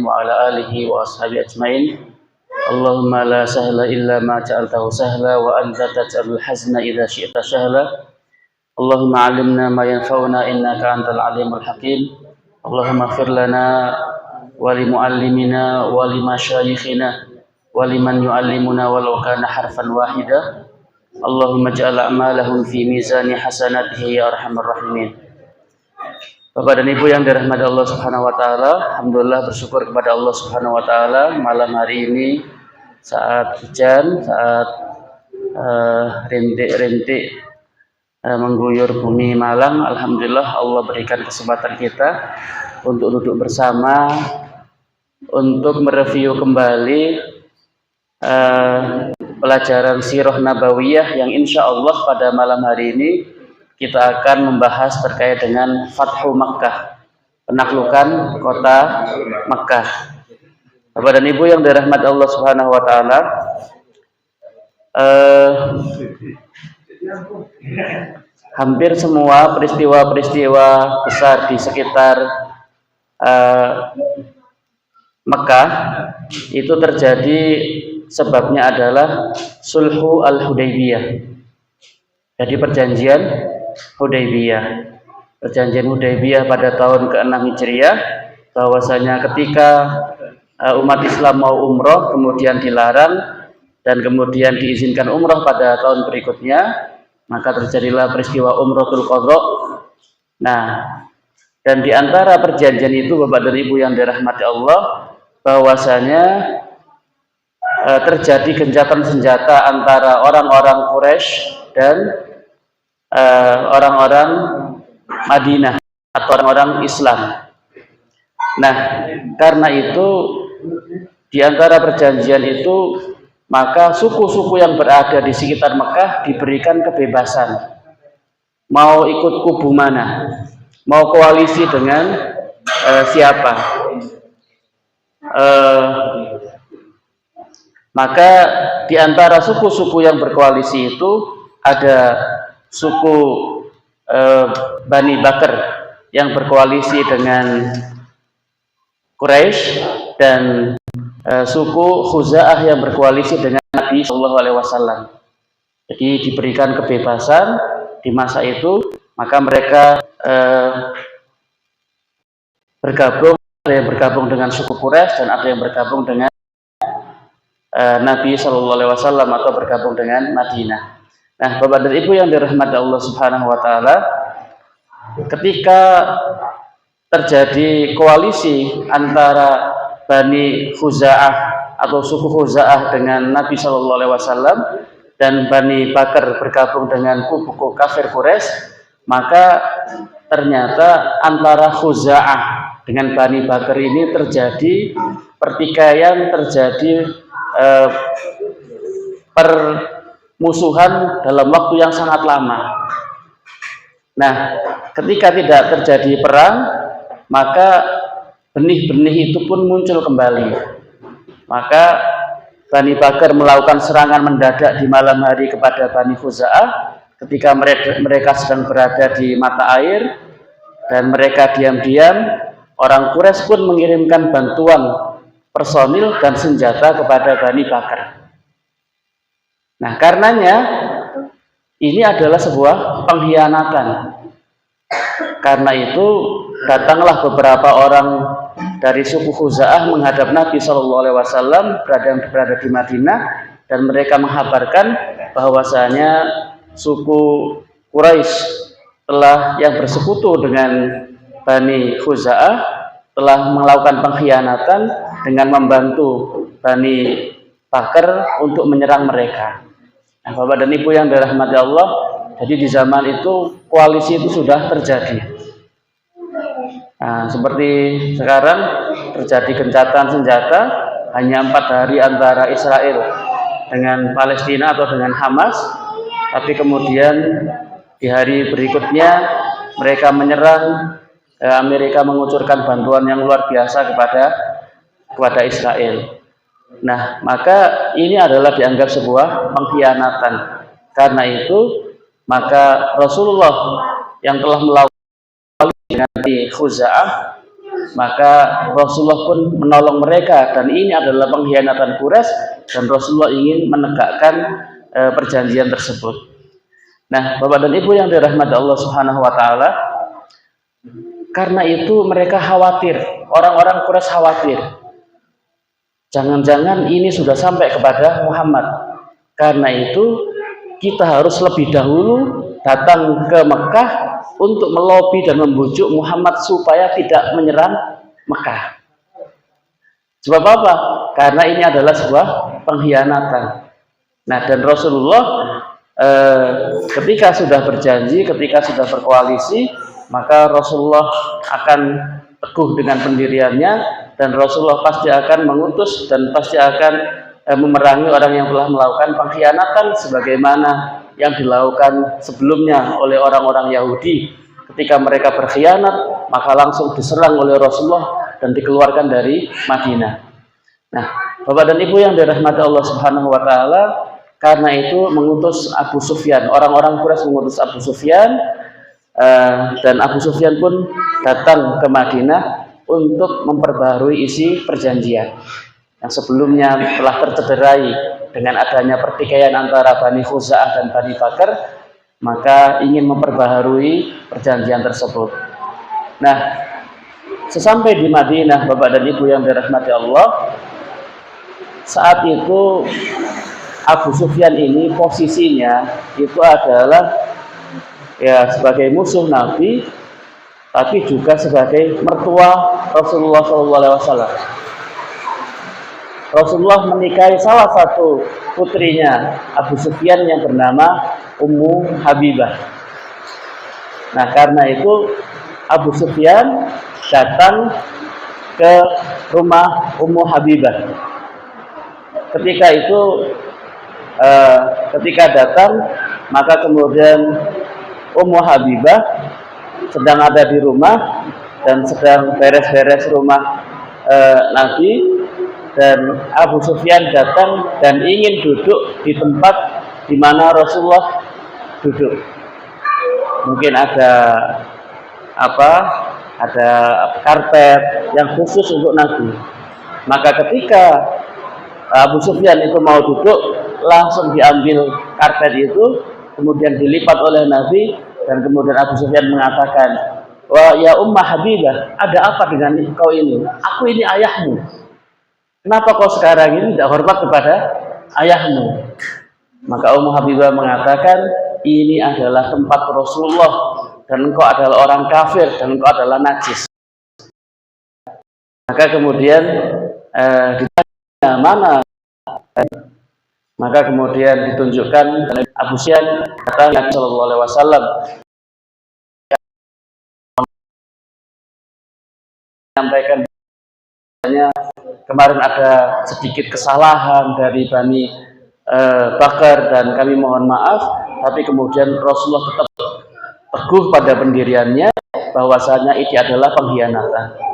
wa ala alihi wa ashabi ajmain. Allahumma la sahla illa ma ja'altahu sahla wa anta taj'alul hazna idza syi'ta sahla. Allahumma 'allimna ma yanfa'una innaka antal alimul hakim. Allahumma ighfir lana wa li muallimina wa li masyayikhina wa liman yu'allimuna walau kana harfan wahida. Allahumma ja'al a'malahum fi mizani hasanatihi ya arhamar rahimin. Bapak dan Ibu yang dirahmati Allah Subhanahu wa taala, alhamdulillah bersyukur kepada Allah Subhanahu wa taala malam hari ini saat hujan, saat rintik-rintik mengguyur bumi Malang, alhamdulillah Allah berikan kesempatan kita untuk duduk bersama untuk mereview kembali pelajaran Sirah Nabawiyah yang insya Allah pada malam hari ini kita akan membahas terkait dengan Fathu Makkah, penaklukan kota Makkah. Bapak dan Ibu yang dirahmati Allah Subhanahu wa taala, hampir semua peristiwa-peristiwa besar di sekitar Mekah itu terjadi sebabnya adalah Sulhu Al-Hudaybiyah. Jadi perjanjian Hudaybiyah. Perjanjian Hudaybiyah pada tahun ke-6 Hijriah, bahwasanya ketika umat Islam mau umroh kemudian dilarang dan kemudian diizinkan umroh pada tahun berikutnya, maka terjadilah peristiwa Umratul Qadha. Nah, dan di antara perjanjian itu Bapak dan Ibu yang dirahmati Allah, bahwasanya terjadi gencatan senjata antara orang-orang Quraisy dan orang-orang Madinah atau orang-orang Islam. Nah, karena itu di antara perjanjian itu maka suku-suku yang berada di sekitar Mekah diberikan kebebasan mau ikut kubu mana, mau koalisi dengan siapa. Maka di antara suku-suku yang berkoalisi itu ada suku Bani Bakr yang berkoalisi dengan Quraisy dan suku Khuza'ah yang berkoalisi dengan Nabi Shallallahu Alaihi Wasallam. Jadi diberikan kebebasan di masa itu, maka mereka bergabung, ada yang bergabung dengan suku Quraisy dan ada yang bergabung dengan Nabi Shallallahu Alaihi Wasallam atau bergabung dengan Madinah. Nah, Bapak dan Ibu yang dirahmati Allah Subhanahu Wa Taala, ketika terjadi koalisi antara Bani Khuza'ah atau suku Khuza'ah dengan Nabi Shallallahu Alaihi Wasallam dan Bani Bakr bergabung dengan kubu kafir Quraisy, maka ternyata antara Khuza'ah dengan Bani Bakr ini terjadi pertikaian, terjadi permusuhan dalam waktu yang sangat lama. Nah, ketika tidak terjadi perang, maka benih-benih itu pun muncul kembali. Maka Bani Bakr melakukan serangan mendadak di malam hari kepada Bani Khuza'ah ketika mereka sedang berada di mata air, dan mereka diam-diam, orang Quraisy pun mengirimkan bantuan personil dan senjata kepada Bani Bakr. Nah, karenanya ini adalah sebuah pengkhianatan. Karena itu datanglah beberapa orang dari suku Khuza'ah menghadap Nabi Shallallahu Alaihi Wasallam berada di Madinah, dan mereka menghabarkan bahwasanya suku Quraisy telah yang bersekutu dengan Bani Khuza'ah telah melakukan pengkhianatan dengan membantu Bani Bakr untuk menyerang mereka. Nah, Bapak dan Ibu yang dirahmati Allah, jadi di zaman itu koalisi itu sudah terjadi. Nah, seperti sekarang terjadi gencatan senjata hanya 4 hari antara Israel dengan Palestina atau dengan Hamas, tapi kemudian di hari berikutnya mereka menyerang. Amerika mengucurkan bantuan yang luar biasa kepada kepada Israel. Nah, maka ini adalah dianggap sebuah pengkhianatan. Karena itu, maka Rasulullah yang telah melakukan dengan Khuza'ah, maka Rasulullah pun menolong mereka, dan ini adalah pengkhianatan Quraisy, dan Rasulullah ingin menegakkan perjanjian tersebut. Nah, Bapak dan Ibu yang dirahmati Allah Subhanahu wa taala, karena itu mereka khawatir, orang-orang Quraisy khawatir. Jangan-jangan ini sudah sampai kepada Muhammad. Karena itu kita harus lebih dahulu datang ke Mekah untuk melobi dan membujuk Muhammad supaya tidak menyerang Mekah. Sebab apa? Karena ini adalah sebuah pengkhianatan. Nah, dan Rasulullah ketika sudah berjanji, ketika sudah berkoalisi, maka Rasulullah akan teguh dengan pendiriannya, dan Rasulullah pasti akan mengutus dan pasti akan memerangi orang yang telah melakukan pengkhianatan sebagaimana yang dilakukan sebelumnya oleh orang-orang Yahudi. Ketika mereka berkhianat, maka langsung diserang oleh Rasulullah dan dikeluarkan dari Madinah. Nah, Bapak dan Ibu yang dirahmati Allah Subhanahu wa taala, karena itu mengutus Abu Sufyan. Orang-orang Quraisy mengutus Abu Sufyan, dan Abu Sufyan pun datang ke Madinah untuk memperbaharui isi perjanjian yang sebelumnya telah tercederai dengan adanya pertikaian antara Bani Khuza'ah dan Bani Bakar, maka ingin memperbaharui perjanjian tersebut. Nah, sesampai di Madinah, Bapak dan Ibu yang dirahmati Allah, saat itu Abu Sufyan ini posisinya itu adalah ya sebagai musuh Nabi, tapi juga sebagai mertua Rasulullah SAW. Rasulullah menikahi salah satu putrinya Abu Sufyan yang bernama Ummu Habibah. Nah, karena itu Abu Sufyan datang ke rumah Ummu Habibah. Ketika itu, ketika datang, maka kemudian Ummu Habibah sedang ada di rumah dan sedang beres-beres rumah Nabi, dan Abu Sufyan datang dan ingin duduk di tempat di mana Rasulullah duduk. Mungkin ada ada karpet yang khusus untuk Nabi. Maka ketika Abu Sufyan itu mau duduk, langsung diambil karpet itu, kemudian dilipat oleh Nabi, dan kemudian Abu Sufyan mengatakan, "Wah, ya Ummah Habibah, ada apa dengan kau ini? Aku ini ayahmu. Kenapa kau sekarang ini tidak hormat kepada ayahmu?" Maka Ummu Habibah mengatakan, "Ini adalah tempat Rasulullah, dan engkau adalah orang kafir, dan engkau adalah najis." Maka kemudian ditanya mana, maka kemudian ditunjukkan Abu Sufyan kata Nabi Shallallahu Alaihi Wasallam, menyampaikan kemarin ada sedikit kesalahan dari Bani Bakar dan kami mohon maaf, tapi kemudian Rasulullah tetap teguh pada pendiriannya bahwasanya ini adalah pengkhianatan.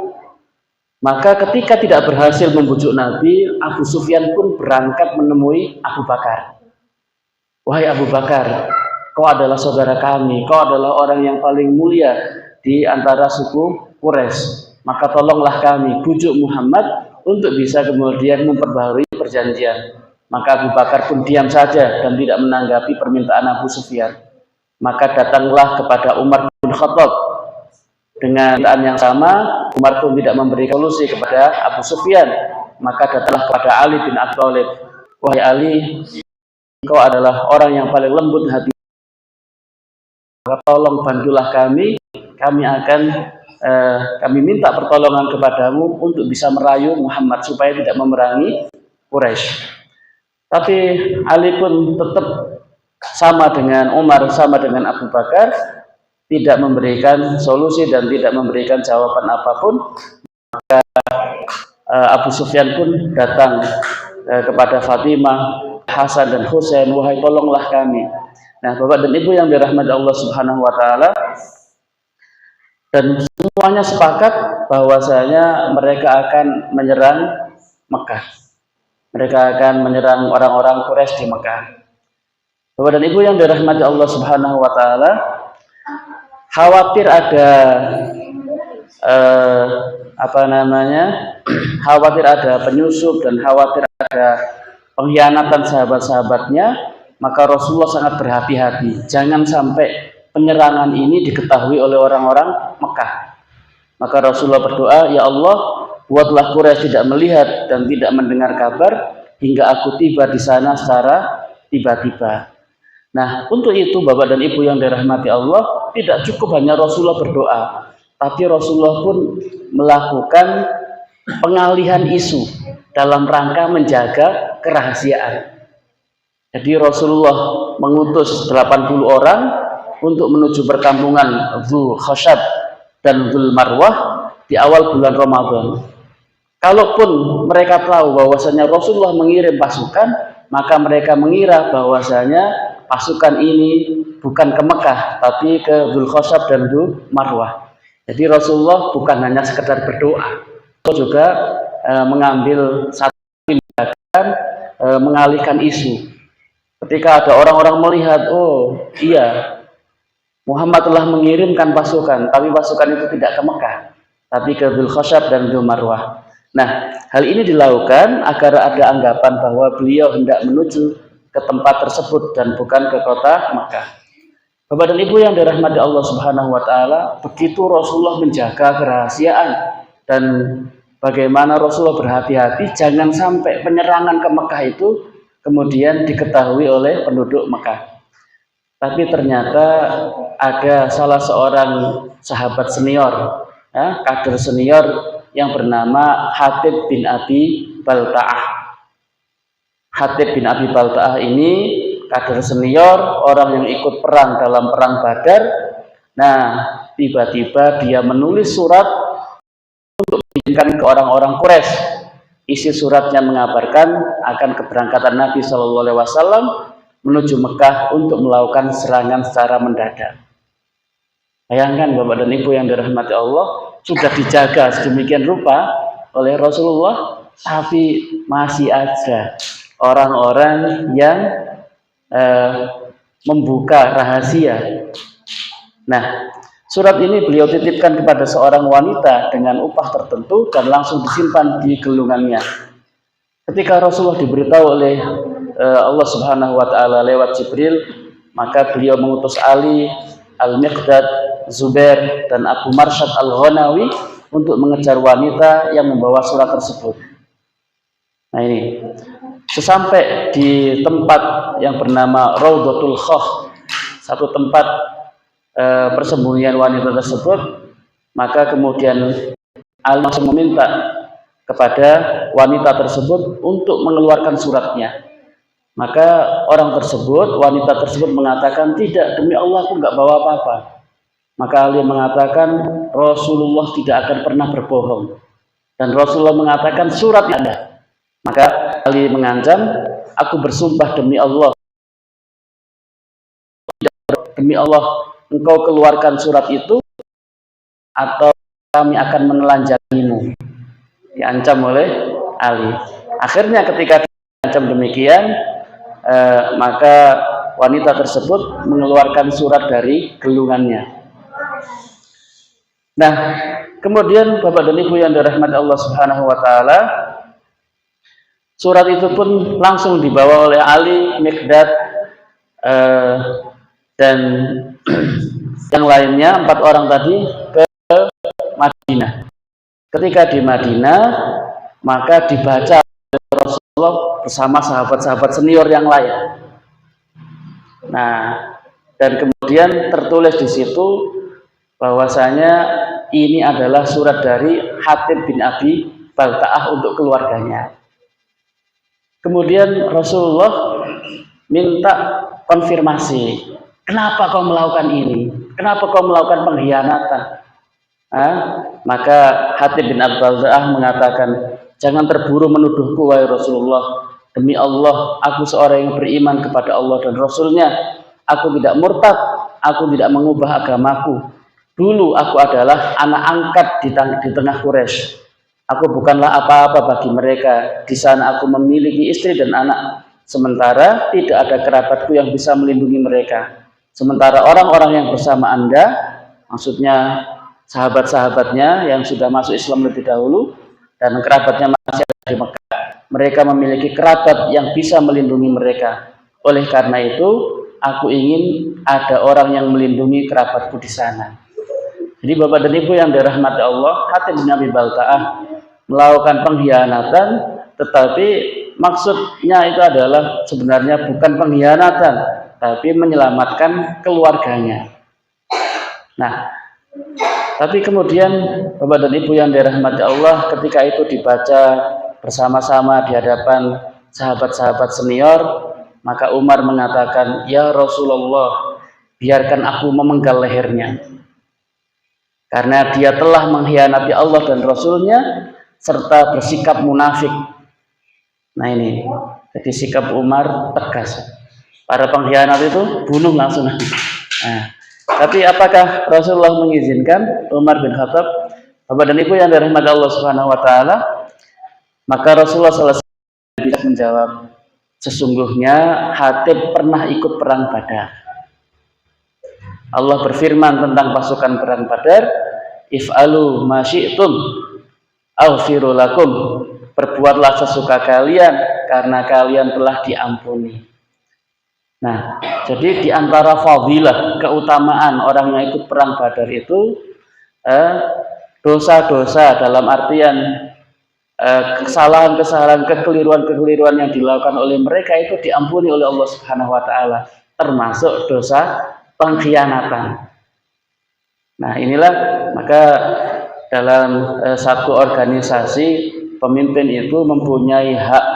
Maka ketika tidak berhasil membujuk Nabi, Abu Sufyan pun berangkat menemui Abu Bakar. "Wahai Abu Bakar, kau adalah saudara kami, kau adalah orang yang paling mulia di antara suku Quraisy. Maka tolonglah kami, bujuk Muhammad untuk bisa kemudian memperbaharui perjanjian." Maka Abu Bakar pun diam saja dan tidak menanggapi permintaan Abu Sufyan. Maka datanglah kepada Umar bin Khattab dengan permintaan yang sama. Umar pun tidak memberi solusi kepada Abu Sufyan. Maka datanglah kepada Ali bin Abi Thalib. "Wahai Ali, kau adalah orang yang paling lembut hati. Maka tolong bantulah kami. Kami minta pertolongan kepadamu untuk bisa merayu Muhammad supaya tidak memerangi Quraisy." Tapi Ali pun tetap sama dengan Umar, sama dengan Abu Bakar, tidak memberikan solusi dan tidak memberikan jawaban apapun. Maka Abu Sufyan pun datang kepada Fatimah, Hasan dan Husain, "Wahai tolonglah kami." Nah, Bapak dan Ibu yang dirahmati Allah Subhanahu wa taala, dan semuanya sepakat bahwasanya mereka akan menyerang Mekah. Mereka akan menyerang orang-orang Quraisy di Mekah. Bapak dan Ibu yang dirahmati Allah Subhanahu wa taala, khawatir ada khawatir ada penyusup dan khawatir ada pengkhianatan sahabat-sahabatnya, maka Rasulullah sangat berhati-hati jangan sampai penyerangan ini diketahui oleh orang-orang Mekah. Maka Rasulullah berdoa, ya Allah, buatlah Quraisy tidak melihat dan tidak mendengar kabar hingga aku tiba di sana secara tiba-tiba. Nah, untuk itu Bapak dan Ibu yang dirahmati Allah, tidak cukup hanya Rasulullah berdoa, tapi Rasulullah pun melakukan pengalihan isu dalam rangka menjaga kerahasiaan. Jadi Rasulullah mengutus 80 orang untuk menuju perkampungan Dzul Khusyab dan Dzul Marwah di awal bulan Ramadan. Kalaupun mereka tahu bahwasanya Rasulullah mengirim pasukan, maka mereka mengira bahwasanya pasukan ini bukan ke Mekah, tapi ke Dzul Khusyab dan Dzul Marwah. Jadi Rasulullah bukan hanya sekedar berdoa, juga mengambil satu tindakan mengalihkan isu. Ketika ada orang-orang melihat, oh iya, Muhammad telah mengirimkan pasukan, tapi pasukan itu tidak ke Mekah, tapi ke Dzul Khusyab dan Dzul Marwah. Nah, hal ini dilakukan agar ada anggapan bahwa beliau hendak menuju ke tempat tersebut dan bukan ke kota Mekah. Bapak dan Ibu yang dirahmati Allah Subhanahu wa taala, begitu Rasulullah menjaga kerahasiaan dan bagaimana Rasulullah berhati-hati jangan sampai penyerangan ke Mekah itu kemudian diketahui oleh penduduk Mekah. Tapi ternyata ada salah seorang sahabat senior, kader senior yang bernama Hatib bin Abi Balta'ah. Hatib bin Abi Balta'ah ini kader senior, orang yang ikut perang dalam perang Badar. Nah, tiba-tiba dia menulis surat untuk dikirimkan ke orang-orang Quraisy. Isi suratnya mengabarkan akan keberangkatan Nabi Shallallahu Alaihi Wasallam menuju Mekah untuk melakukan serangan secara mendadak. Bayangkan Bapak dan Ibu yang dirahmati Allah, sudah dijaga sedemikian rupa oleh Rasulullah, tapi masih ada orang-orang yang membuka rahasia. Nah, surat ini beliau titipkan kepada seorang wanita dengan upah tertentu dan langsung disimpan di gelungannya. Ketika Rasulullah diberitahu oleh Allah Subhanahu wa taala lewat Jibril, maka beliau mengutus Ali, Al-Miqdad, Zubair dan Abu Marsyad Al-Ghanawi untuk mengejar wanita yang membawa surat tersebut. Nah ini, sesampai di tempat yang bernama Raudhatul Khawf, satu tempat persembunyian wanita tersebut, maka kemudian Ali langsung meminta kepada wanita tersebut untuk mengeluarkan suratnya. Maka wanita tersebut mengatakan, tidak, demi Allah aku nggak bawa apa-apa. Maka Ali mengatakan, Rasulullah tidak akan pernah berbohong. Dan Rasulullah mengatakan surat ada. Maka Ali mengancam, aku bersumpah demi Allah, engkau keluarkan surat itu atau kami akan menelanjangimu. Diancam oleh Ali. Akhirnya ketika diancam demikian, maka wanita tersebut mengeluarkan surat dari gelungannya. Nah, kemudian Bapak dan Ibu yang dirahmati Allah Subhanahu wa taala, surat itu pun langsung dibawa oleh Ali, Miqdad, dan yang lainnya, 4 orang tadi, ke Madinah. Ketika di Madinah, maka dibaca oleh Rasulullah bersama sahabat-sahabat senior yang lain. Nah, dan kemudian tertulis di situ bahwasanya ini adalah surat dari Hatib bin Abi Balta'ah untuk keluarganya. Kemudian Rasulullah minta konfirmasi, kenapa kau melakukan ini? Kenapa kau melakukan pengkhianatan? Maka Hatib bin Abi Balta'ah mengatakan, jangan terburu menuduhku wahai Rasulullah. Demi Allah, aku seorang yang beriman kepada Allah dan Rasulnya. Aku tidak murtad, aku tidak mengubah agamaku. Dulu aku adalah anak angkat di tengah Quraisy. Aku bukanlah apa-apa bagi mereka. Di sana aku memiliki istri dan anak. Sementara tidak ada kerabatku yang bisa melindungi mereka. Sementara orang-orang yang bersama Anda, maksudnya sahabat-sahabatnya yang sudah masuk Islam lebih dahulu, dan kerabatnya masih ada di Mekah, mereka memiliki kerabat yang bisa melindungi mereka. Oleh karena itu, aku ingin ada orang yang melindungi kerabatku di sana. Jadi Bapak dan Ibu yang dirahmati Allah, Hatib bin Abi Balta'ah melakukan pengkhianatan, tetapi maksudnya itu adalah sebenarnya bukan pengkhianatan, tapi menyelamatkan keluarganya. Nah, tapi kemudian Bapak dan Ibu yang dirahmati Allah, ketika itu dibaca bersama-sama di hadapan sahabat-sahabat senior, maka Umar mengatakan, "Ya Rasulullah, biarkan aku memenggal lehernya. Karena dia telah mengkhianati Allah dan Rasulnya, serta bersikap munafik." Nah ini, jadi sikap Umar tegas. Para pengkhianat itu bunuh langsung. Nah, tapi apakah Rasulullah mengizinkan Umar bin Khattab? Bapak dan Ibu yang dirahmati Allah Subhanahu wa taala, maka Rasulullah SAW bisa menjawab, sesungguhnya Hatib pernah ikut perang Badar. Allah berfirman tentang pasukan perang Badar, "If'alu ma syi'tum aghfiru lakum." Berbuatlah sesuka kalian karena kalian telah diampuni. Nah, jadi di antara fadilah, keutamaan orang yang ikut perang Badar itu dosa-dosa dalam artian kesalahan-kesalahan, kekeliruan-kekeliruan yang dilakukan oleh mereka itu diampuni oleh Allah Subhanahu wa taala, termasuk dosa pengkhianatan. Nah, inilah maka dalam satu organisasi, pemimpin itu mempunyai hak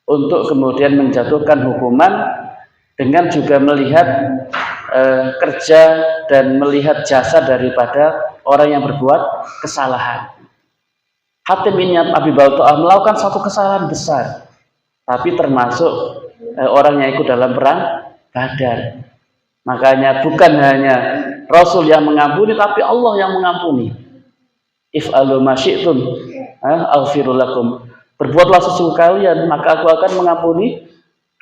untuk kemudian menjatuhkan hukuman dengan juga melihat kerja dan melihat jasa daripada orang yang berbuat kesalahan. Hatib bin Abi Balta'ah melakukan satu kesalahan besar, tapi termasuk orang yang ikut dalam perang Badar. Makanya bukan hanya Rasul yang mengampuni, tapi Allah yang mengampuni. If'alu ma syi'tum aghfiru lakum. Berbuatlah sesuka kalian, maka aku akan mengampuni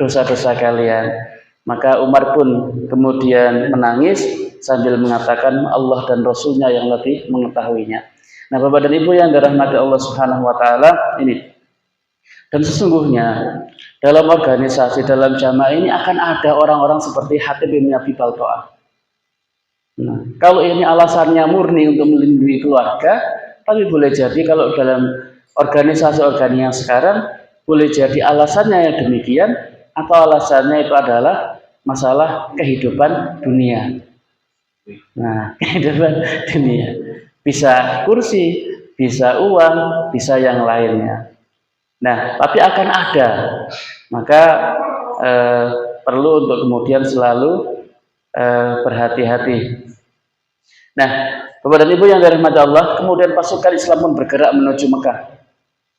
dosa-dosa kalian. Maka Umar pun kemudian menangis sambil mengatakan Allah dan Rasulnya yang lebih mengetahuinya. Nah, Bapak dan Ibu yang dirahmati Allah Subhanahu wa taala, ini. Dan sesungguhnya dalam organisasi, dalam jamaah ini akan ada orang-orang seperti Hatib bin Abi Balta'ah. Nah, kalau ini alasannya murni untuk melindungi keluarga, tapi boleh jadi kalau dalam organisasi-organisasi yang sekarang, boleh jadi alasannya yang demikian, atau alasannya itu adalah masalah kehidupan dunia. Nah, kehidupan dunia. Bisa kursi, bisa uang, bisa yang lainnya. Nah, tapi akan ada. Maka perlu untuk kemudian selalu berhati-hati. Nah, Bapak dan Ibu yang dirahmati Allah, kemudian pasukan Islam pun bergerak menuju Mekah.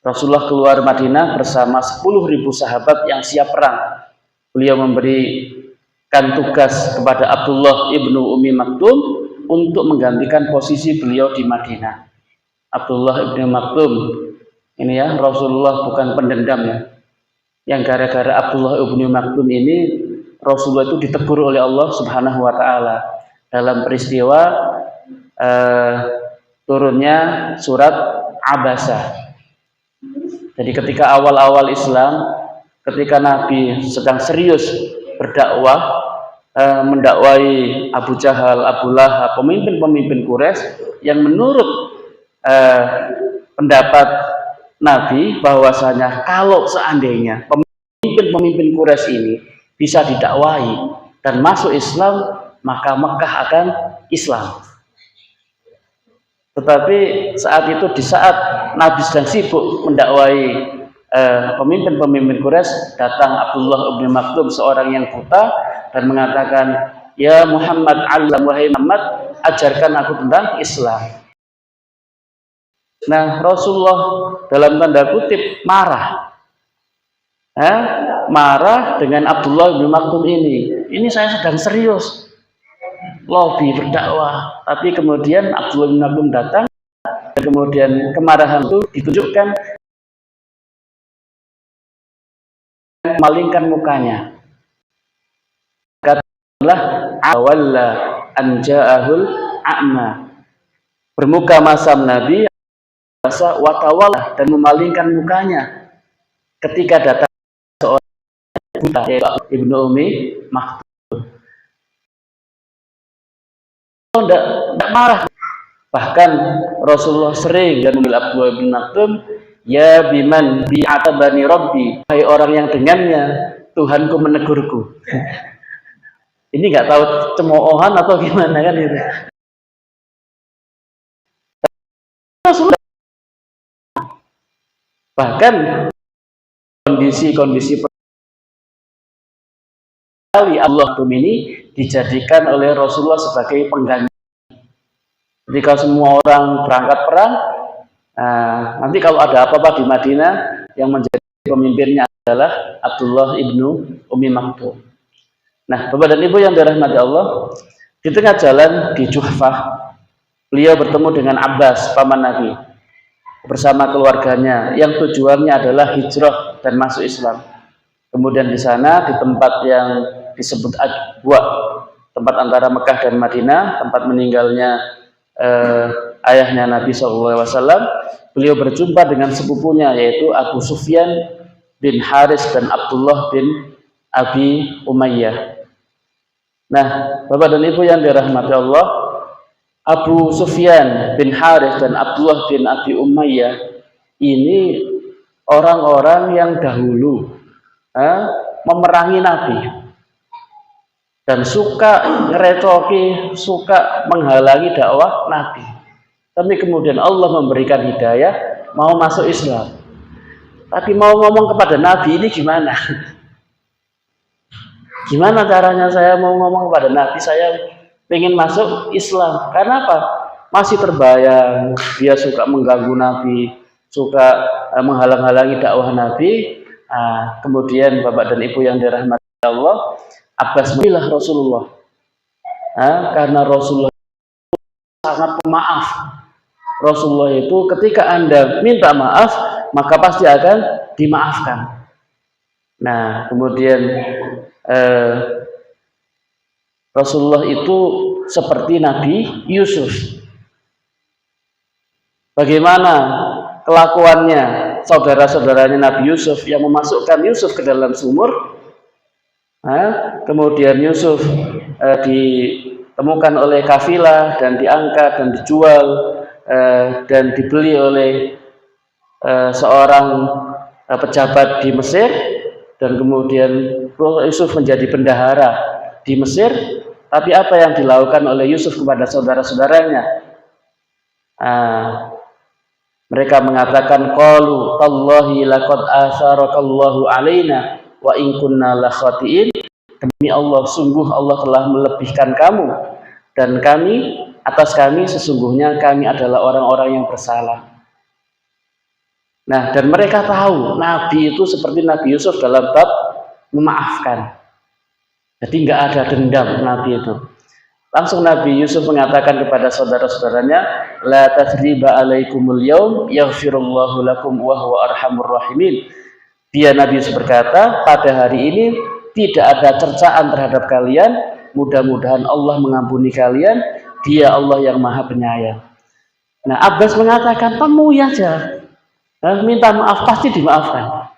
Rasulullah keluar Madinah bersama 10.000 sahabat yang siap perang. Beliau memberikan tugas kepada Abdullah ibnu Umi Maktum untuk menggantikan posisi beliau di Madinah. Abdullah ibnu Maktum ini ya, Rasulullah bukan pendendam ya. Yang gara-gara Abdullah ibnu Maktum ini Rasulullah itu ditegur oleh Allah Subhanahu wa taala dalam peristiwa turunnya surat Abasa. Jadi ketika awal-awal Islam, ketika Nabi sedang serius berdakwah, mendakwai Abu Jahal, Abu Lahab, pemimpin-pemimpin Quraisy yang menurut pendapat Nabi bahwasanya kalau seandainya pemimpin-pemimpin Quraisy ini bisa didakwai dan masuk Islam, maka Mekah akan Islam. Tetapi saat itu, di saat Nabi sedang sibuk mendakwai pemimpin-pemimpin Quraisy, datang Abdullah bin Maktum, seorang yang buta, dan mengatakan, "Ya Muhammad, wahai Muhammad, ajarkan aku tentang Islam." Nah, Rasulullah dalam tanda kutip marah. Marah dengan Abdullah bin Maktum ini. Ini saya sedang serius lobby berdakwah, tapi kemudian Abdullah bin Maktum datang kemudian kemarahan itu ditunjukkan memalingkan mukanya. Katakanlah awalla anja'ahul a'ma. Bermuka masam Nabi watawalla dan memalingkan mukanya ketika datang seorang buta yaitu Ibnu Ummi Maktum. Tidak marah. Bahkan Rasulullah sering dan memanggil Abdullah bin Maktum, ya biman bi'atabani Rabbi, hai orang yang dengannya Tuhanku menegurku. Ini nggak tahu cemoohan atau gimana kan itu. Rasulullah bahkan kondisi-kondisi Allah ini dijadikan oleh Rasulullah sebagai pengganti. Ketika semua orang berangkat perang, nanti kalau ada apa-apa di Madinah, yang menjadi pemimpinnya adalah Abdullah ibnu Ummi Maktum. Nah, Bapak dan Ibu yang dirahmati Allah, di tengah jalan di Juhfah, beliau bertemu dengan Abbas, paman Nabi, bersama keluarganya, yang tujuannya adalah hijrah dan masuk Islam. Kemudian di sana, di tempat yang disebut Adwa, tempat antara Mekah dan Madinah, tempat meninggalnya ayahnya Nabi SAW, beliau berjumpa dengan sepupunya yaitu Abu Sufyan bin Haris dan Abdullah bin Abi Umayyah. Nah, Bapak dan Ibu yang dirahmati Allah, Abu Sufyan bin Haris dan Abdullah bin Abi Umayyah ini orang-orang yang dahulu memerangi Nabi dan suka ngerecoki, suka menghalangi dakwah Nabi. Tapi kemudian Allah memberikan hidayah, mau masuk Islam. Tapi mau ngomong kepada Nabi ini gimana? Gimana caranya saya mau ngomong kepada Nabi, saya ingin masuk Islam. Karena apa? Masih terbayang, dia suka mengganggu Nabi, suka menghalang-halangi dakwah Nabi. Kemudian Bapak dan Ibu yang dirahmati Allah, Abbas memilah Rasulullah, karena Rasulullah sangat pemaaf. Rasulullah itu ketika Anda minta maaf, maka pasti akan dimaafkan. Nah, kemudian Rasulullah itu seperti Nabi Yusuf. Bagaimana kelakuannya saudara-saudaranya Nabi Yusuf yang memasukkan Yusuf ke dalam sumur? Kemudian Yusuf ditemukan oleh kafilah dan diangkat dan dijual dan dibeli oleh seorang pejabat di Mesir, dan kemudian Yusuf menjadi bendahara di Mesir. Tapi apa yang dilakukan oleh Yusuf kepada saudara-saudaranya? Mereka mengatakan, qalu tallahi laqad atharakallahu alaina wa in kunna la khatiin. Demi Allah, sungguh Allah telah melebihkan kamu dan kami, atas kami sesungguhnya kami adalah orang-orang yang bersalah. Nah, dan mereka tahu Nabi itu seperti Nabi Yusuf dalam bab memaafkan. Jadi nggak ada dendam Nabi itu. Langsung Nabi Yusuf mengatakan kepada saudara-saudaranya, la tathriba alaikumul yaum yaghfirullahu lakum wa huwa arhamur rahimin. Dia Nabi Yusuf berkata, pada hari ini tidak ada cercaan terhadap kalian, mudah-mudahan Allah mengampuni kalian, dia Allah yang maha penyayang. Nah, Abbas mengatakan, temui aja, minta maaf pasti dimaafkan.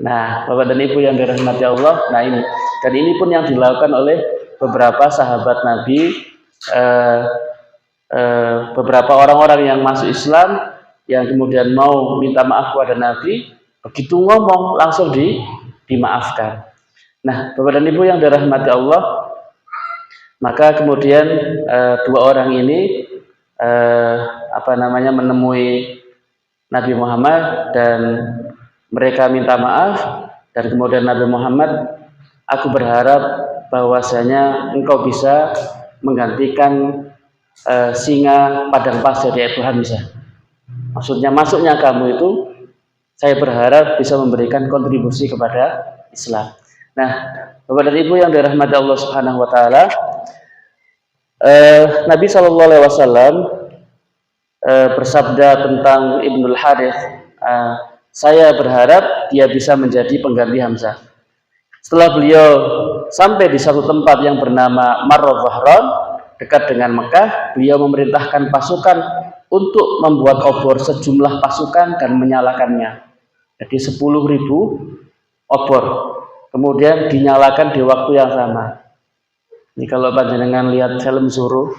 Nah, Bapak dan Ibu yang dirahmati Allah, nah ini, dan ini pun yang dilakukan oleh beberapa sahabat Nabi, beberapa orang-orang yang masuk Islam, yang kemudian mau minta maaf kepada Nabi, begitu ngomong langsung dimaafkan. Nah, Bapak dan Ibu yang dirahmati Allah, maka kemudian dua orang ini menemui Nabi Muhammad dan mereka minta maaf, dan kemudian Nabi Muhammad, aku berharap bahwasanya engkau bisa menggantikan singa padang pasir yaitu Hamzah. Maksudnya masuknya kamu itu saya berharap bisa memberikan kontribusi kepada Islam. Nah, Bapak dan Ibu yang dirahmati Allah Subhanahu wa taala, Nabi SAW bersabda tentang Ibnul Harith, saya berharap dia bisa menjadi pengganti Hamzah. Setelah beliau sampai di satu tempat yang bernama Marra Dhahran, dekat dengan Mekah, beliau memerintahkan pasukan untuk membuat obor sejumlah pasukan dan menyalakannya. Jadi 10.000 obor, kemudian dinyalakan di waktu yang sama. Ini kalau panjenengan lihat film Zuhru,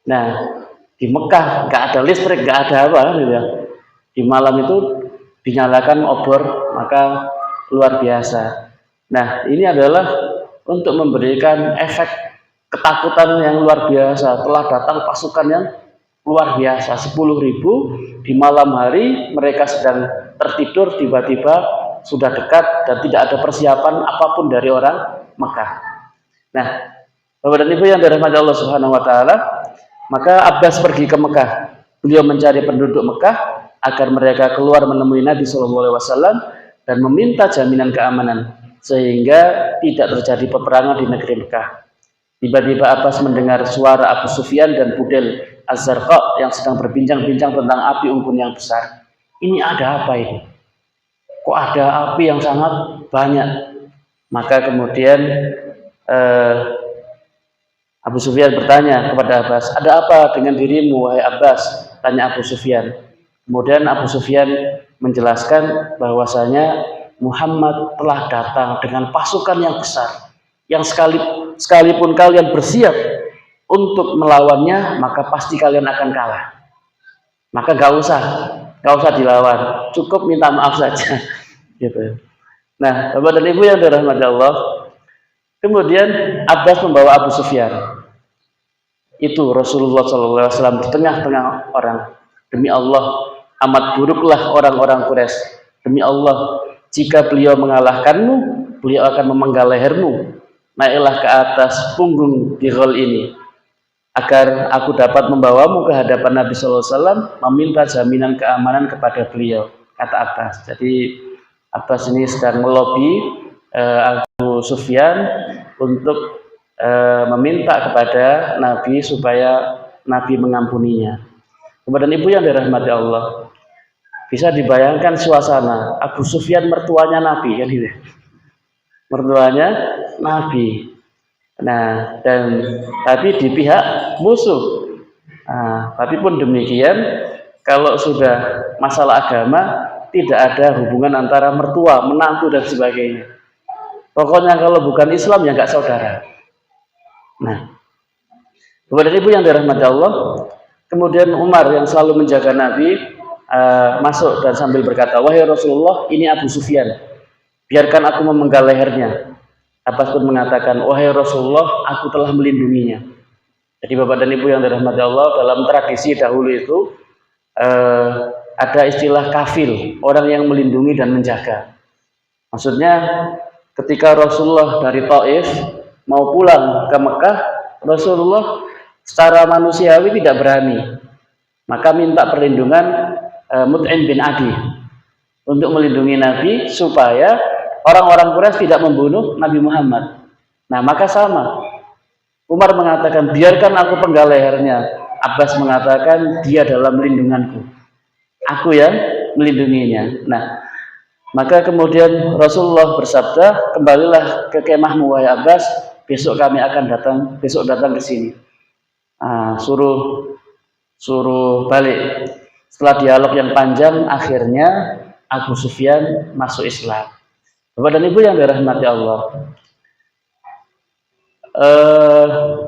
nah di Mekah nggak ada listrik, nggak ada apa, gitu ya. Di malam itu dinyalakan obor, maka luar biasa. Nah, ini adalah untuk memberikan efek ketakutan yang luar biasa. Telah datang pasukan yang luar biasa, 10.000 di malam hari, mereka sedang tertidur, tiba-tiba sudah dekat dan tidak ada persiapan apapun dari orang Mekah. Nah, Bapak dan Ibu yang dirahmati Allah Subhanahu wa taala, maka Abbas pergi ke Mekah. Beliau mencari penduduk Mekah agar mereka keluar menemui Nabi SAW dan meminta jaminan keamanan sehingga tidak terjadi peperangan di negeri Mekah. Tiba-tiba Abbas mendengar suara Abu Sufyan dan Budel Az-Zarqa yang sedang berbincang-bincang tentang api unggun yang besar. Ini ada apa ini? Kok ada api yang sangat banyak? Maka kemudian Abu Sufyan bertanya kepada Abbas, ada apa dengan dirimu wahai Abbas? Tanya Abu Sufyan. Kemudian Abu Sufyan menjelaskan bahwasanya Muhammad telah datang dengan pasukan yang besar, yang sekalipun kalian bersiap untuk melawannya, maka pasti kalian akan kalah. Maka gak usah dilawan, cukup minta maaf saja. Gitu. Nah, Bapak dan Ibu yang dirahmati Allah, kemudian Abbas membawa Abu Sufyan. Itu Rasulullah SAW di tengah-tengah orang. Demi Allah, amat buruklah orang-orang Quraisy. Demi Allah, jika beliau mengalahkanmu, beliau akan memenggal lehermu. Naiklah ke atas punggung Bighal ini, agar aku dapat membawamu ke hadapan Nabi SAW, meminta jaminan keamanan kepada beliau, kata Abbas. Jadi Abbas ini sedang melobi Abu Sufyan untuk meminta kepada Nabi supaya Nabi mengampuninya. Kemudian Ibu yang dirahmati Allah, bisa dibayangkan suasana Abu Sufyan mertuanya Nabi, kan gitu. Mertuanya Nabi. Nah, dan tapi di pihak musuh. Nah, tapi pun demikian, kalau sudah masalah agama, tidak ada hubungan antara mertua, menantu dan sebagainya. Pokoknya kalau bukan Islam ya nggak saudara. Nah, kepada Ibu yang dirahmati Allah, kemudian Umar yang selalu menjaga Nabi masuk dan sambil berkata, wahai Rasulullah, ini Abu Sufyan, biarkan aku memenggal lehernya. Abbas pun mengatakan, wahai Rasulullah, aku telah melindunginya. Jadi Bapak dan Ibu yang dirahmati Allah, dalam tradisi dahulu itu ada istilah kafil, orang yang melindungi dan menjaga. Maksudnya ketika Rasulullah dari Taif mau pulang ke Mekah, Rasulullah secara manusiawi tidak berani, maka minta perlindungan Mut'im bin Adi untuk melindungi Nabi supaya orang-orang Quraisy tidak membunuh Nabi Muhammad. Nah, maka sama, Umar mengatakan biarkan aku penggal lehernya, Abbas mengatakan dia dalam lindunganku, aku yang melindunginya. Nah, maka kemudian Rasulullah bersabda, kembalilah ke kemahmu wahai Abbas, besok kami akan datang ke sini. Suruh balik. Setelah dialog yang panjang, akhirnya Abu Sufyan masuk Islam. Bapak dan Ibu yang dirahmati Allah,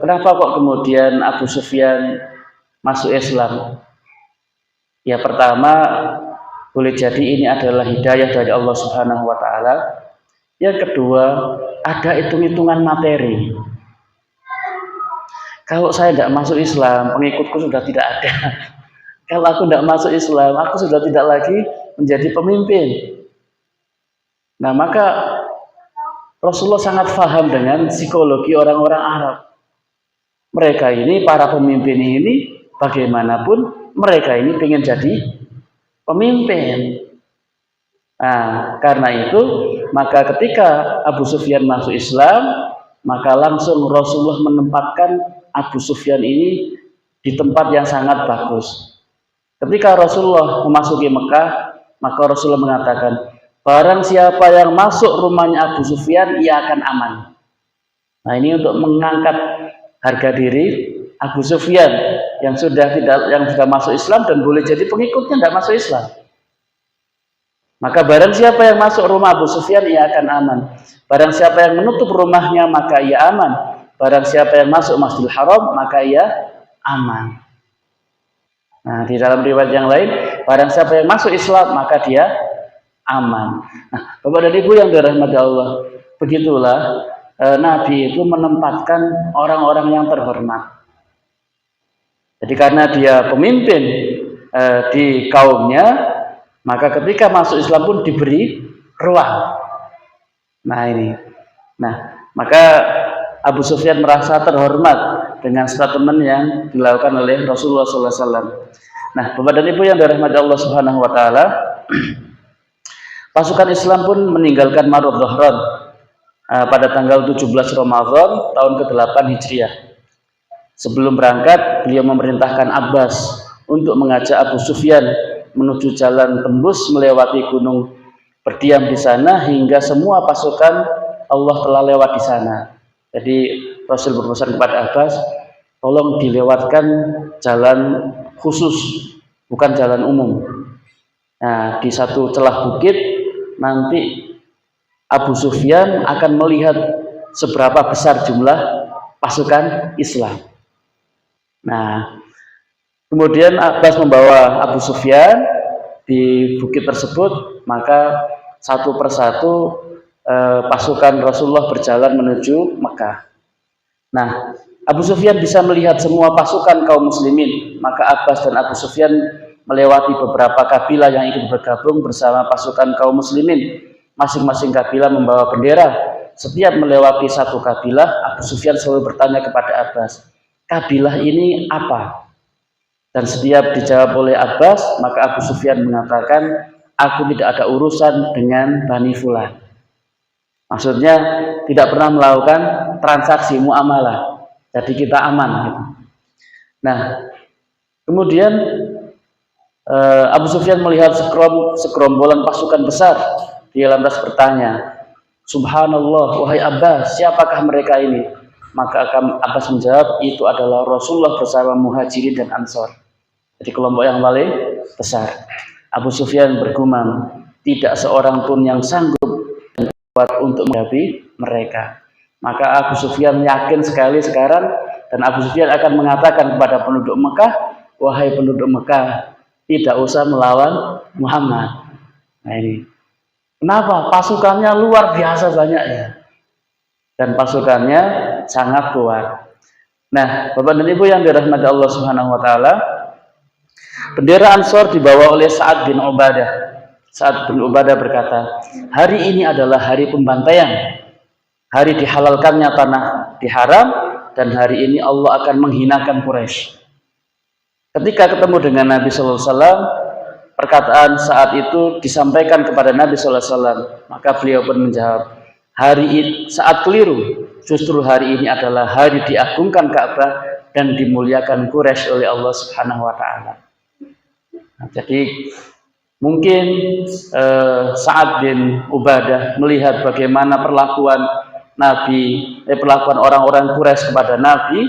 kenapa kok kemudian Abu Sufyan masuk Islam? Ya, pertama, boleh jadi ini adalah hidayah dari Allah Subhanahu wa taala. Yang kedua, ada hitung-hitungan materi. Kalau saya tidak masuk Islam, pengikutku sudah tidak ada. Kalau aku tidak masuk Islam, aku sudah tidak lagi menjadi pemimpin. Nah, maka Rasulullah sangat paham dengan psikologi orang-orang Arab. Mereka ini, para pemimpin ini, bagaimanapun mereka ini ingin jadi pemimpin. Nah, karena itu, maka ketika Abu Sufyan masuk Islam, maka langsung Rasulullah menempatkan Abu Sufyan ini di tempat yang sangat bagus. Ketika Rasulullah memasuki Mekah, maka Rasulullah mengatakan, barang siapa yang masuk rumahnya Abu Sufyan, ia akan aman. Nah, ini untuk mengangkat harga diri Abu Sufyan yang sudah masuk Islam dan boleh jadi pengikutnya tidak masuk Islam. Maka barang siapa yang masuk rumah Abu Sufyan, ia akan aman. Barang siapa yang menutup rumahnya, maka ia aman. Barang siapa yang masuk Masjidil Haram, maka ia aman. Nah, di dalam riwayat yang lain, barang siapa yang masuk Islam, maka dia aman. Nah, Bapak dan Ibu yang dirahmati Allah, begitulah Nabi itu menempatkan orang-orang yang terhormat. Jadi karena dia pemimpin di kaumnya, maka ketika masuk Islam pun diberi ruang. Nah ini, maka Abu Sufyan merasa terhormat dengan statement yang dilakukan oleh Rasulullah SAW. Nah, Bapak dan Ibu yang dirahmati Allah Subhanahu Wa Taala, pasukan Islam pun meninggalkan Marud Dhahran pada tanggal 17 Ramadan tahun ke-8 Hijriah. Sebelum berangkat, beliau memerintahkan Abbas untuk mengajak Abu Sufyan menuju jalan tembus melewati gunung, berdiam di sana hingga semua pasukan Allah telah lewat di sana. Jadi Rasul berpesan kepada Abbas, tolong dilewatkan jalan khusus, bukan jalan umum. Nah, di satu celah bukit nanti Abu Sufyan akan melihat seberapa besar jumlah pasukan Islam. Nah, kemudian Abbas membawa Abu Sufyan di bukit tersebut, maka satu persatu pasukan Rasulullah berjalan menuju Mekah. Nah, Abu Sufyan bisa melihat semua pasukan kaum muslimin, maka Abbas dan Abu Sufyan melewati beberapa kabilah yang ikut bergabung bersama pasukan kaum muslimin. Masing-masing kabilah membawa bendera. Setiap melewati satu kabilah, Abu Sufyan selalu bertanya kepada Abbas, kabilah ini apa? Dan setiap dijawab oleh Abbas, maka Abu Sufyan mengatakan, aku tidak ada urusan dengan Bani Fulan. Maksudnya tidak pernah melakukan transaksi muamalah. Jadi kita aman. Gitu. Nah, kemudian Abu Sufyan melihat segerombolan pasukan besar. Dia lantas bertanya, Subhanallah, wahai Abbas, siapakah mereka ini? Maka Abbas menjawab, itu adalah Rasulullah bersama Muhajirin dan Ansor. Jadi kelompok yang paling besar. Abu Sufyan bergumam, tidak seorang pun yang sanggup dan kuat untuk menghadapi mereka. Maka Abu Sufyan yakin sekali sekarang, dan Abu Sufyan akan mengatakan kepada penduduk Mekah, wahai penduduk Mekah, tidak usah melawan Muhammad. Nah ini, kenapa? Pasukannya luar biasa banyaknya, dan pasukannya sangat kuat. Nah, Bapak dan Ibu yang dirahmati Allah Subhanahu Wa Taala, bendera Ansor dibawa oleh Sa'ad bin Ubadah. Sa'ad bin Ubadah berkata, hari ini adalah hari pembantaian, hari dihalalkannya tanah diharam, dan hari ini Allah akan menghinakan Quraisy. Ketika ketemu dengan Nabi Sallallahu Alaihi Wasallam, perkataan saat itu disampaikan kepada Nabi Sallallahu Alaihi Wasallam, maka beliau pun menjawab, hari ini saat keliru, justru hari ini adalah hari diagungkan Ka'bah dan dimuliakan Quraisy oleh Allah Subhanahu Wa Taala. Nah, jadi mungkin Sa'ad bin Ubadah melihat bagaimana perlakuan perlakuan orang-orang Quraisy kepada Nabi,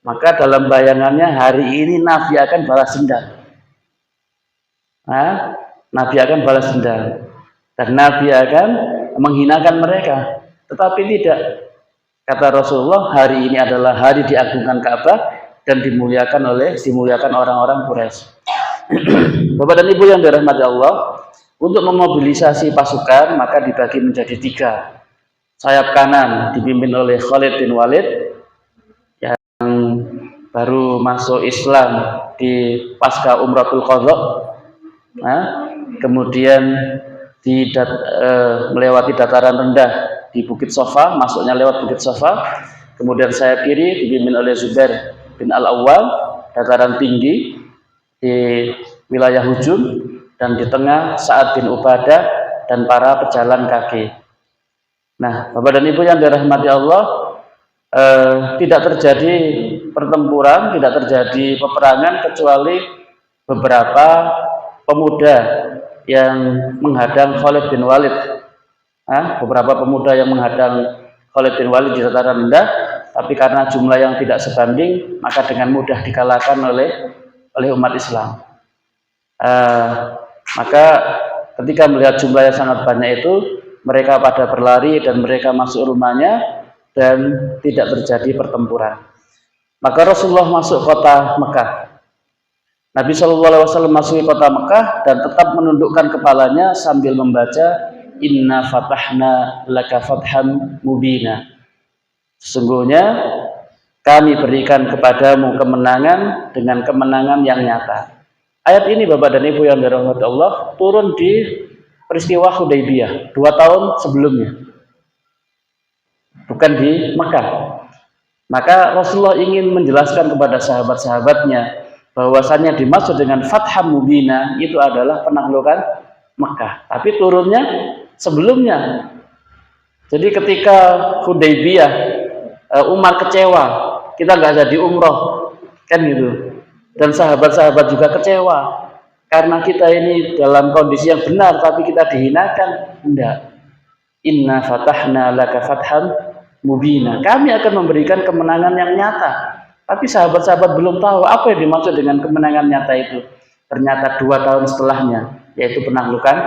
maka dalam bayangannya hari ini Nabi akan balas dendam. Nabi akan balas dendam dan Nabi akan menghinakan mereka. Tetapi tidak, kata Rasulullah, hari ini adalah hari diagungkan Ka'bah dan dimuliakan orang-orang Quraisy. Bapak dan Ibu yang dirahmati Allah, untuk memobilisasi pasukan maka dibagi menjadi 3. Sayap kanan dipimpin oleh Khalid bin Walid yang baru masuk Islam di pasca Umratul Qadha. Kemudian melewati dataran rendah di Bukit Safa, masuknya lewat Bukit Safa. Kemudian sayap kiri dipimpin oleh Zubair bin Al-Awwal, dataran tinggi di wilayah hujum, dan di tengah Sa'ad bin Ubadah dan para pejalan kaki. Nah, Bapak dan Ibu yang dirahmati Allah, tidak terjadi pertempuran, tidak terjadi peperangan kecuali beberapa pemuda yang menghadang Khalid bin Walid. Beberapa pemuda yang menghadang Khalid bin Walid di dataran rendah, tapi karena jumlah yang tidak sebanding, maka dengan mudah dikalahkan oleh umat Islam. Maka ketika melihat jumlah yang sangat banyak itu, mereka pada berlari dan mereka masuk rumahnya dan tidak terjadi pertempuran. Maka Rasulullah masuk kota Mekah. Nabi SAW masuk kota Mekah dan tetap menundukkan kepalanya sambil membaca Inna fatahna laka fatham mubina. Sesungguhnya kami berikan kepadamu kemenangan dengan kemenangan yang nyata. Ayat ini Bapak dan Ibu yang dirahmati Allah turun di peristiwa Hudaybiyah 2 tahun sebelumnya, bukan di Mekah. Maka Rasulullah ingin menjelaskan kepada sahabat-sahabatnya bahwasanya dimaksud dengan fatham mubina itu adalah penaklukan Mekah, tapi turunnya sebelumnya. Jadi ketika Hudaybiyah, Umar kecewa, kita nggak jadi umroh, kan gitu. Dan sahabat-sahabat juga kecewa karena kita ini dalam kondisi yang benar, tapi kita dihinakan. Enggak. Inna fatahna laka fatham mubina. Kami akan memberikan kemenangan yang nyata. Tapi sahabat-sahabat belum tahu apa yang dimaksud dengan kemenangan nyata itu. Ternyata 2 tahun setelahnya, yaitu penaklukan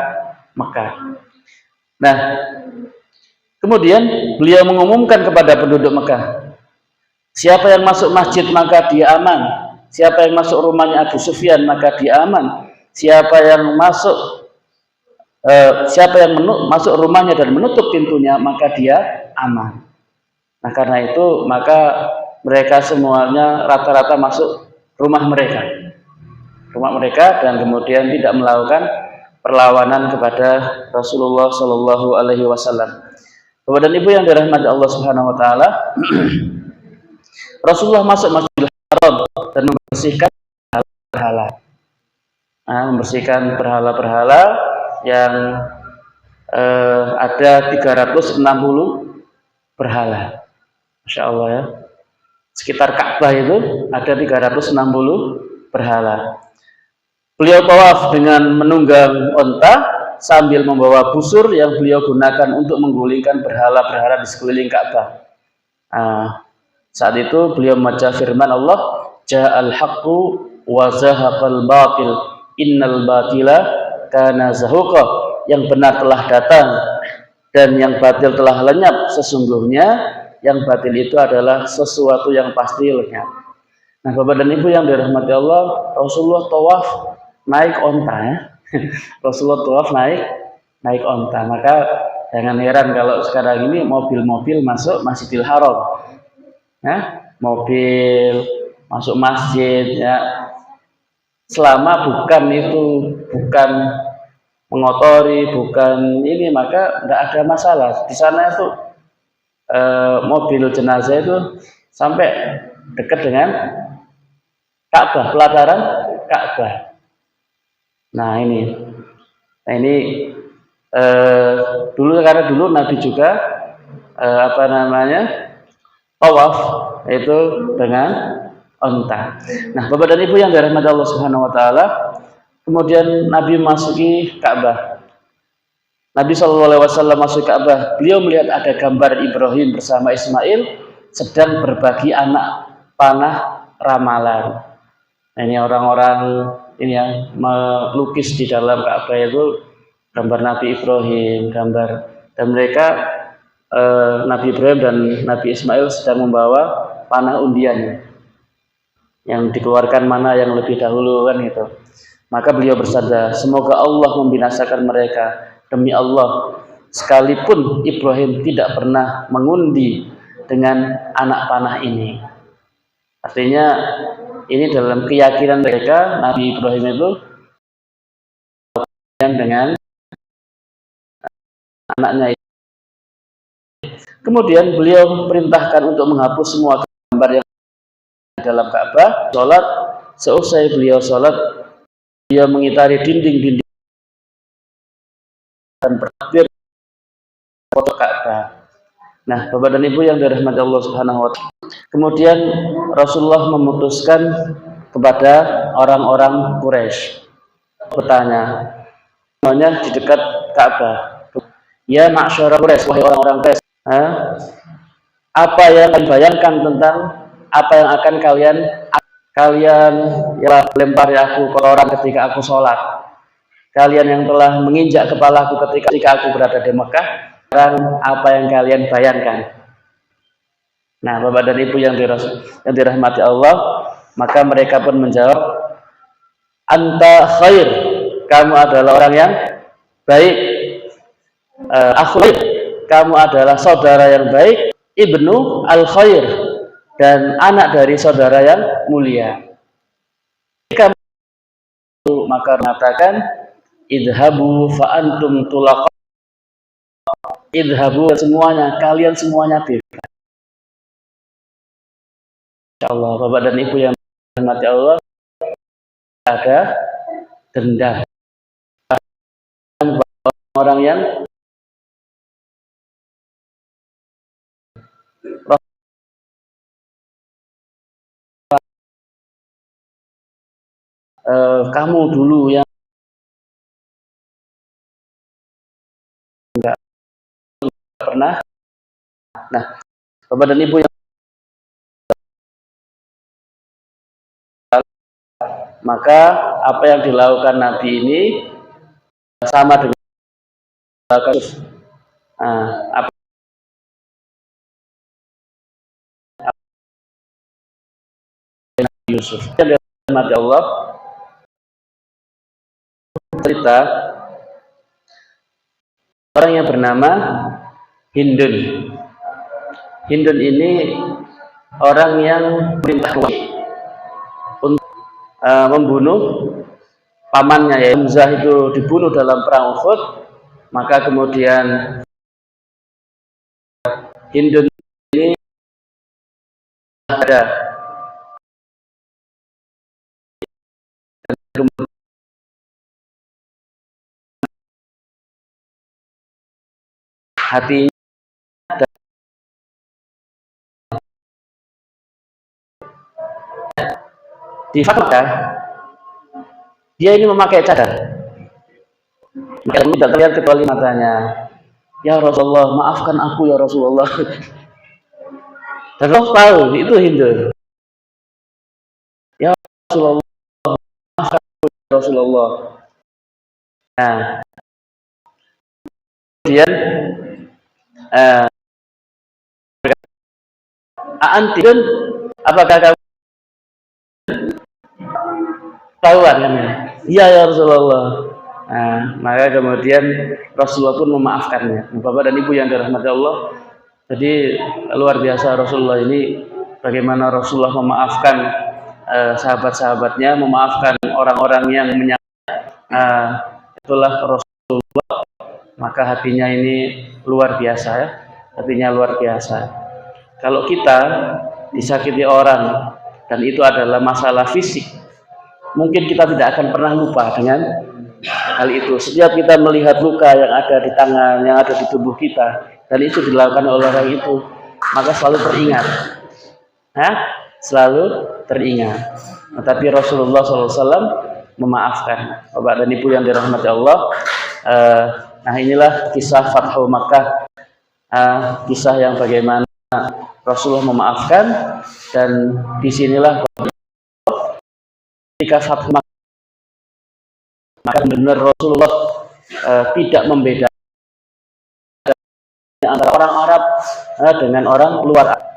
Mekah. Nah, kemudian beliau mengumumkan kepada penduduk Mekah, siapa yang masuk masjid maka dia aman. Siapa yang masuk rumahnya Abu Sufyan maka dia aman. Siapa yang masuk masuk rumahnya dan menutup pintunya maka dia aman. Nah, karena itu maka mereka semuanya rata-rata masuk rumah mereka dan kemudian tidak melakukan perlawanan kepada Rasulullah Shallallahu Alaihi Wasallam. Bapak dan Ibu yang dirahmati Allah Subhanahu Wa Taala, Rasulullah masuk Masjidil Haram dan membersihkan berhala, berhala yang ada 360 berhala. Masya Allah ya. Sekitar Ka'bah itu ada 360 berhala. Beliau tawaf dengan menunggang onta sambil membawa busur yang beliau gunakan untuk menggulingkan berhala-berhala di sekeliling Ka'bah. Saat itu beliau membaca firman Allah, Ja'al haqqu wa zahaqal batil, innal batila kana zahuqa. Yang benar telah datang dan yang batil telah lenyap. Sesungguhnya yang batil itu adalah sesuatu yang pasti lenyap. Nah, Bapak dan Ibu yang dirahmati Allah, Rasulullah tawaf naik onta ya. Rasulullah tawaf naik onta. Maka jangan heran kalau sekarang ini mobil-mobil masuk Masjidil Haram. Ya, mobil masuk masjid ya. Selama bukan mengotori, bukan ini, maka tidak ada masalah. Di sana itu mobil jenazah itu sampai dekat dengan Ka'bah, pelataran Ka'bah. Nah ini dulu karena dulu Nabi juga tawaf itu dengan onta. Nah, Bapak dan Ibu yang dirahmati Allah Subhanahu Wa Taala, kemudian Nabi masuki Ka'bah. Nabi SAW masuk Ka'bah. Beliau melihat ada gambar Ibrahim bersama Ismail sedang berbagi anak panah ramalan. Nah, ini orang-orang ini yang melukis di dalam Ka'bah itu gambar Nabi Ibrahim, dan mereka Nabi Ibrahim dan Nabi Ismail sedang membawa panah undiannya, yang dikeluarkan mana yang lebih dahulu kan gitu. Maka beliau bersabda, semoga Allah membinasakan mereka. Demi Allah, sekalipun Ibrahim tidak pernah mengundi dengan anak panah ini. Artinya ini dalam keyakinan mereka, Nabi Ibrahim itu dengan anaknya. Kemudian beliau perintahkan untuk menghapus semua gambar yang dalam Ka'bah. Sholat, seusai beliau sholat, beliau mengitari dinding-dinding dan bertakbir foto Ka'bah. Nah, Bapak dan Ibu yang dirahmati Allah Subhanahu Wa Taala, Kemudian Rasulullah memutuskan kepada orang-orang Quraisy bertanya, namanya di dekat Ka'bah. Ya ma'syara Quraisy, wahai orang-orang Quraisy, apa yang kalian bayangkan tentang apa yang akan kalian ya lempari aku kotoran ketika aku sholat, kalian yang telah menginjak kepalaku ketika aku berada di Mekah, sekarang apa yang kalian bayangkan? Nah, Bapak dan Ibu yang dirahmati Allah, maka mereka pun menjawab, anta khair, kamu adalah orang yang baik, akhu, kamu adalah saudara yang baik, ibnu al khair, dan anak dari saudara yang mulia. Kamu maka mengatakan, idhabu fa antum tulaqa, idhabu semuanya, kalian semuanya bebas. Insyaallah Bapak dan Ibu yang dirahmati Allah, ada dendam orang yang kamu dulu yang enggak pernah. Nah, Bapak dan Ibu yang maka apa yang dilakukan Nabi ini sama dengan apa Yusuf. Yang dirahmati Allah, cerita orang yang bernama Hindun. Hindun ini orang yang perintah untuk membunuh pamannya, ya Hamzah itu dibunuh dalam perang Uhud. Maka kemudian Hindun ini ada hatinya di Fakkah, dia ini memakai cadar. Maka tidak terlihat kecuali matanya. Ya Rasulullah, maafkan aku ya Rasulullah. Dan Allah tahu itu Hindu. Ya Rasulullah, maafkan aku ya Rasulullah. Nah, kemudian Antun, apakah kamu tahuan kan? Iya ya Rasulullah. Nah, maka kemudian Rasulullah pun memaafkannya. Bapak dan Ibu yang dirahmati Allah, jadi luar biasa Rasulullah ini, bagaimana Rasulullah memaafkan sahabat-sahabatnya, memaafkan orang-orang yang itulah Rasulullah. Maka hatinya ini luar biasa, ya, hatinya luar biasa. Kalau kita disakiti orang dan itu adalah masalah fisik, mungkin kita tidak akan pernah lupa dengan hal itu. Setiap kita melihat luka yang ada di tangan, yang ada di tubuh kita, dan itu dilakukan oleh orang itu, maka selalu teringat. Selalu teringat. Tetapi Rasulullah SAW memaafkan. Bapak dan Ibu yang dirahmati Allah, nah inilah kisah Fathu Makkah, kisah yang bagaimana Rasulullah memaafkan, dan disinilah ketika Fathu Makkah, maka benar Rasulullah tidak membedakan antara orang Arab dengan orang luar Arab.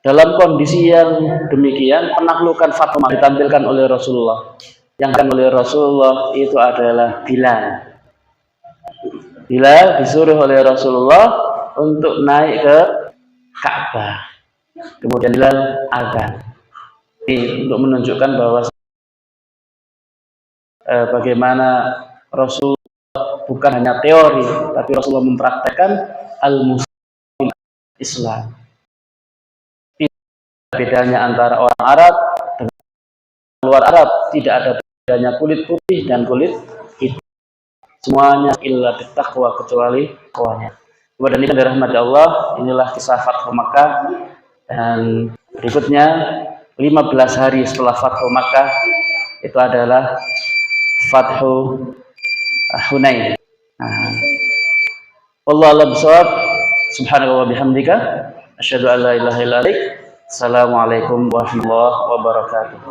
Dalam kondisi yang demikian, penaklukan Fathu Makkah ditampilkan oleh Rasulullah. Yang akan oleh Rasulullah itu adalah Bilal. Bilal disuruh oleh Rasulullah untuk naik ke Ka'bah. Kemudian Bilal azan. Untuk menunjukkan bahwa bagaimana Rasulullah bukan hanya teori, tapi Rasulullah mempraktekkan al-muslim Islam. Bedanya antara orang Arab dan luar Arab, tidak ada bedanya kulit putih dan kulit hitam. Semuanya illa bittaqwa, kecuali takwanya. Kemudian ini dirahmati Allah, inilah kisah Fathu Makkah. Dan berikutnya 15 hari setelah Fathu Makkah itu adalah Fathu Hunain. Nah, wallahu a'lam bishawab. Subhanallah wa bihamdika asyhadu an la ilaha illa anta. Assalamualaikum warahmatullahi wabarakatuh.